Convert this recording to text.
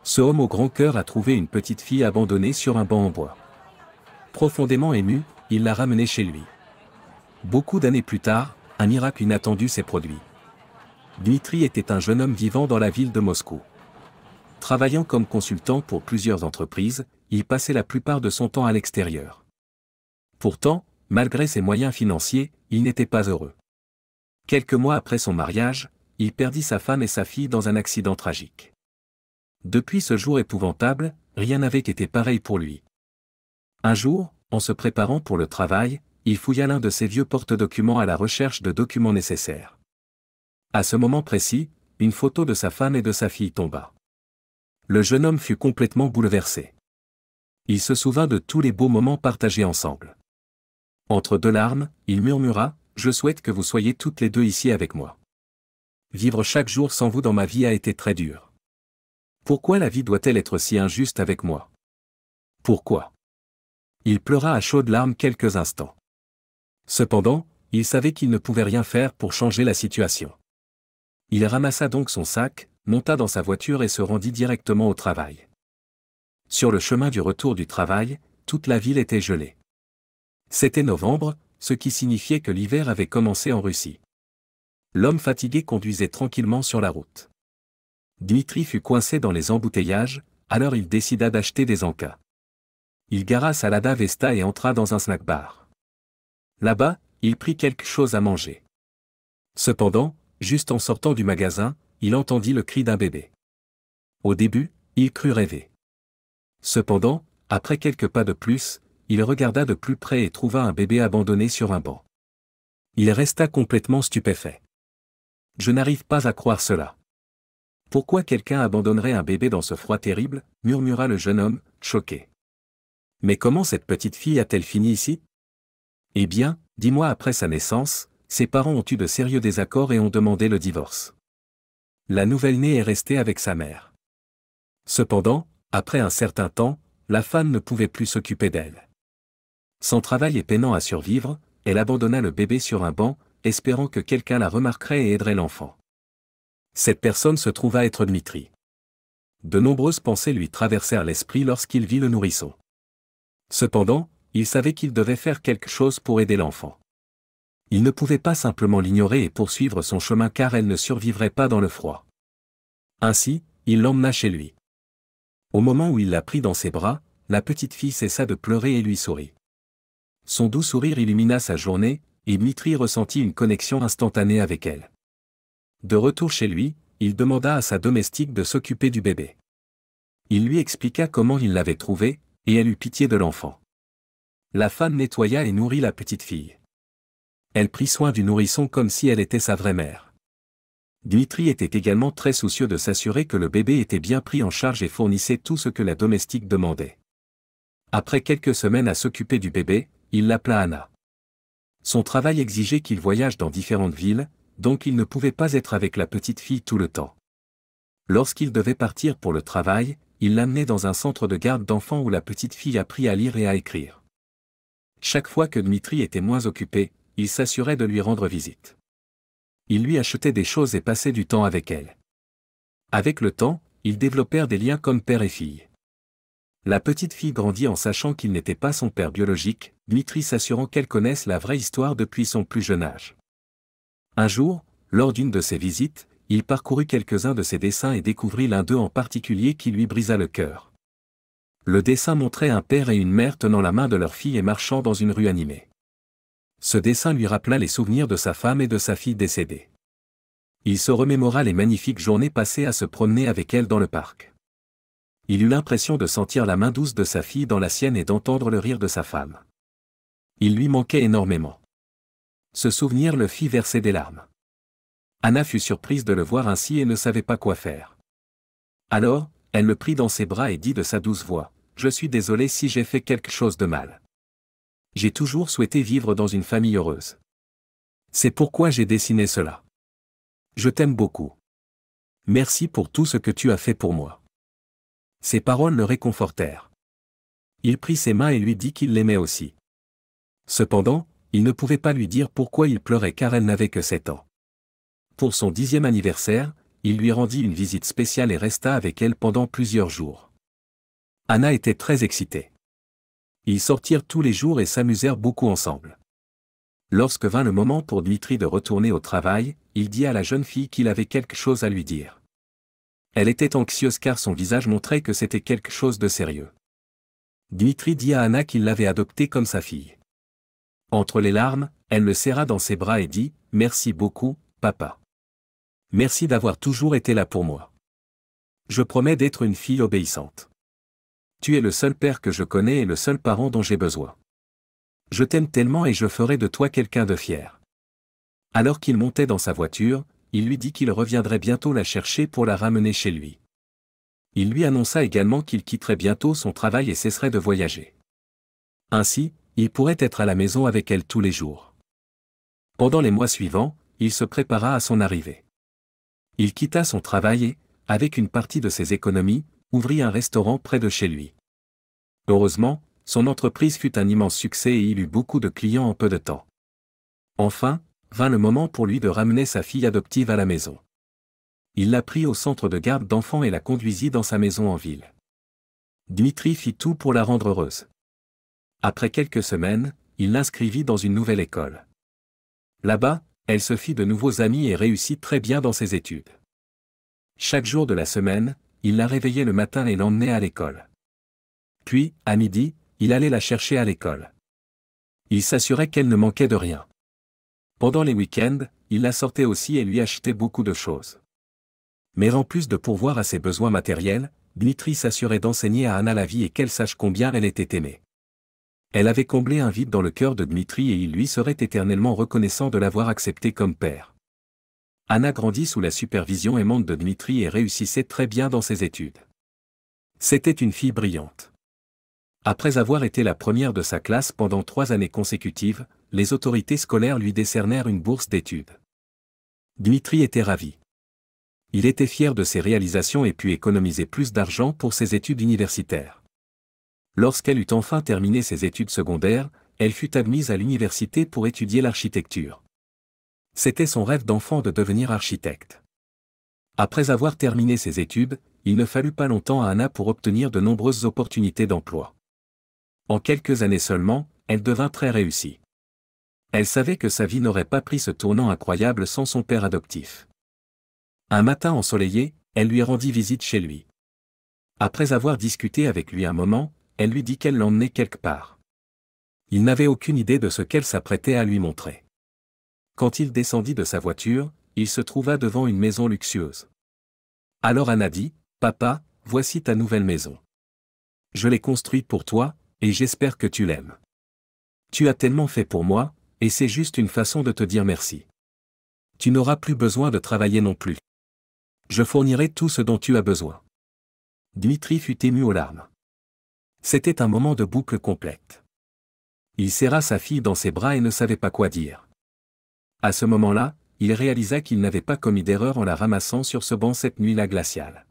Ce homme au grand cœur a trouvé une petite fille abandonnée sur un banc en bois. Profondément ému, il l'a ramenée chez lui. Beaucoup d'années plus tard, un miracle inattendu s'est produit. Dmitri était un jeune homme vivant dans la ville de Moscou. Travaillant comme consultant pour plusieurs entreprises, il passait la plupart de son temps à l'extérieur. Pourtant, malgré ses moyens financiers, il n'était pas heureux. Quelques mois après son mariage, il perdit sa femme et sa fille dans un accident tragique. Depuis ce jour épouvantable, rien n'avait été pareil pour lui. Un jour, en se préparant pour le travail, il fouilla l'un de ses vieux porte-documents à la recherche de documents nécessaires. À ce moment précis, une photo de sa femme et de sa fille tomba. Le jeune homme fut complètement bouleversé. Il se souvint de tous les beaux moments partagés ensemble. Entre deux larmes, il murmura : « Je souhaite que vous soyez toutes les deux ici avec moi. Vivre chaque jour sans vous dans ma vie a été très dur. Pourquoi la vie doit-elle être si injuste avec moi? Pourquoi ?» Il pleura à chaudes larmes quelques instants. Cependant, il savait qu'il ne pouvait rien faire pour changer la situation. Il ramassa donc son sac, monta dans sa voiture et se rendit directement au travail. Sur le chemin du retour du travail, toute la ville était gelée. C'était novembre, ce qui signifiait que l'hiver avait commencé en Russie. L'homme fatigué conduisait tranquillement sur la route. Dmitri fut coincé dans les embouteillages, alors il décida d'acheter des encas. Il gara sa Lada Vesta et entra dans un snack-bar. Là-bas, il prit quelque chose à manger. Cependant, juste en sortant du magasin, il entendit le cri d'un bébé. Au début, il crut rêver. Cependant, après quelques pas de plus, il regarda de plus près et trouva un bébé abandonné sur un banc. Il resta complètement stupéfait. « Je n'arrive pas à croire cela. Pourquoi quelqu'un abandonnerait un bébé dans ce froid terrible ?» murmura le jeune homme, choqué. « Mais comment cette petite fille a-t-elle fini ici ?» Eh bien, 10 mois après sa naissance, ses parents ont eu de sérieux désaccords et ont demandé le divorce. La nouvelle-née est restée avec sa mère. Cependant, après un certain temps, la femme ne pouvait plus s'occuper d'elle. Sans travail et peinant à survivre, elle abandonna le bébé sur un banc, espérant que quelqu'un la remarquerait et aiderait l'enfant. Cette personne se trouva être Dmitri. De nombreuses pensées lui traversèrent l'esprit lorsqu'il vit le nourrisson. Cependant, il savait qu'il devait faire quelque chose pour aider l'enfant. Il ne pouvait pas simplement l'ignorer et poursuivre son chemin car elle ne survivrait pas dans le froid. Ainsi, il l'emmena chez lui. Au moment où il la prit dans ses bras, la petite fille cessa de pleurer et lui sourit. Son doux sourire illumina sa journée, et Dmitri ressentit une connexion instantanée avec elle. De retour chez lui, il demanda à sa domestique de s'occuper du bébé. Il lui expliqua comment il l'avait trouvé, et elle eut pitié de l'enfant. La femme nettoya et nourrit la petite fille. Elle prit soin du nourrisson comme si elle était sa vraie mère. Dmitri était également très soucieux de s'assurer que le bébé était bien pris en charge et fournissait tout ce que la domestique demandait. Après quelques semaines à s'occuper du bébé, il l'appela Anna. Son travail exigeait qu'il voyage dans différentes villes, donc il ne pouvait pas être avec la petite fille tout le temps. Lorsqu'il devait partir pour le travail, il l'amenait dans un centre de garde d'enfants où la petite fille apprit à lire et à écrire. Chaque fois que Dmitri était moins occupé, il s'assurait de lui rendre visite. Il lui achetait des choses et passait du temps avec elle. Avec le temps, ils développèrent des liens comme père et fille. La petite fille grandit en sachant qu'il n'était pas son père biologique, Dmitri s'assurant qu'elle connaisse la vraie histoire depuis son plus jeune âge. Un jour, lors d'une de ses visites, il parcourut quelques-uns de ses dessins et découvrit l'un d'eux en particulier qui lui brisa le cœur. Le dessin montrait un père et une mère tenant la main de leur fille et marchant dans une rue animée. Ce dessin lui rappela les souvenirs de sa femme et de sa fille décédée. Il se remémora les magnifiques journées passées à se promener avec elle dans le parc. Il eut l'impression de sentir la main douce de sa fille dans la sienne et d'entendre le rire de sa femme. Il lui manquait énormément. Ce souvenir le fit verser des larmes. Anna fut surprise de le voir ainsi et ne savait pas quoi faire. Alors, elle le prit dans ses bras et dit de sa douce voix : « Je suis désolée si j'ai fait quelque chose de mal. J'ai toujours souhaité vivre dans une famille heureuse. C'est pourquoi j'ai dessiné cela. Je t'aime beaucoup. Merci pour tout ce que tu as fait pour moi. » Ces paroles le réconfortèrent. Il prit ses mains et lui dit qu'il l'aimait aussi. Cependant, il ne pouvait pas lui dire pourquoi il pleurait car elle n'avait que 7 ans. Pour son 10e anniversaire, il lui rendit une visite spéciale et resta avec elle pendant plusieurs jours. Anna était très excitée. Ils sortirent tous les jours et s'amusèrent beaucoup ensemble. Lorsque vint le moment pour Dmitri de retourner au travail, il dit à la jeune fille qu'il avait quelque chose à lui dire. Elle était anxieuse car son visage montrait que c'était quelque chose de sérieux. Dmitri dit à Anna qu'il l'avait adoptée comme sa fille. Entre les larmes, elle le serra dans ses bras et dit « Merci beaucoup, papa. Merci d'avoir toujours été là pour moi. Je promets d'être une fille obéissante. Tu es le seul père que je connais et le seul parent dont j'ai besoin. Je t'aime tellement et je ferai de toi quelqu'un de fier. » Alors qu'il montait dans sa voiture, il lui dit qu'il reviendrait bientôt la chercher pour la ramener chez lui. Il lui annonça également qu'il quitterait bientôt son travail et cesserait de voyager. Ainsi, il pourrait être à la maison avec elle tous les jours. Pendant les mois suivants, il se prépara à son arrivée. Il quitta son travail et, avec une partie de ses économies, ouvrit un restaurant près de chez lui. Heureusement, son entreprise fut un immense succès et il eut beaucoup de clients en peu de temps. Enfin, vint le moment pour lui de ramener sa fille adoptive à la maison. Il la prit au centre de garde d'enfants et la conduisit dans sa maison en ville. Dmitri fit tout pour la rendre heureuse. Après quelques semaines, il l'inscrivit dans une nouvelle école. Là-bas, elle se fit de nouveaux amis et réussit très bien dans ses études. Chaque jour de la semaine, il la réveillait le matin et l'emmenait à l'école. Puis, à midi, il allait la chercher à l'école. Il s'assurait qu'elle ne manquait de rien. Pendant les week-ends, il la sortait aussi et lui achetait beaucoup de choses. Mais en plus de pourvoir à ses besoins matériels, Dmitri s'assurait d'enseigner à Anna la vie et qu'elle sache combien elle était aimée. Elle avait comblé un vide dans le cœur de Dmitri et il lui serait éternellement reconnaissant de l'avoir accepté comme père. Anna grandit sous la supervision aimante de Dmitri et réussissait très bien dans ses études. C'était une fille brillante. Après avoir été la première de sa classe pendant 3 années consécutives, les autorités scolaires lui décernèrent une bourse d'études. Dmitri était ravi. Il était fier de ses réalisations et put économiser plus d'argent pour ses études universitaires. Lorsqu'elle eut enfin terminé ses études secondaires, elle fut admise à l'université pour étudier l'architecture. C'était son rêve d'enfant de devenir architecte. Après avoir terminé ses études, il ne fallut pas longtemps à Anna pour obtenir de nombreuses opportunités d'emploi. En quelques années seulement, elle devint très réussie. Elle savait que sa vie n'aurait pas pris ce tournant incroyable sans son père adoptif. Un matin ensoleillé, elle lui rendit visite chez lui. Après avoir discuté avec lui un moment, elle lui dit qu'elle l'emmenait quelque part. Il n'avait aucune idée de ce qu'elle s'apprêtait à lui montrer. Quand il descendit de sa voiture, il se trouva devant une maison luxueuse. Alors Anna dit, « Papa, voici ta nouvelle maison. Je l'ai construite pour toi, et j'espère que tu l'aimes. Tu as tellement fait pour moi, et c'est juste une façon de te dire merci. Tu n'auras plus besoin de travailler non plus. Je fournirai tout ce dont tu as besoin. » Dmitri fut ému aux larmes. C'était un moment de boucle complète. Il serra sa fille dans ses bras et ne savait pas quoi dire. À ce moment-là, il réalisa qu'il n'avait pas commis d'erreur en la ramassant sur ce banc cette nuit-là glaciale.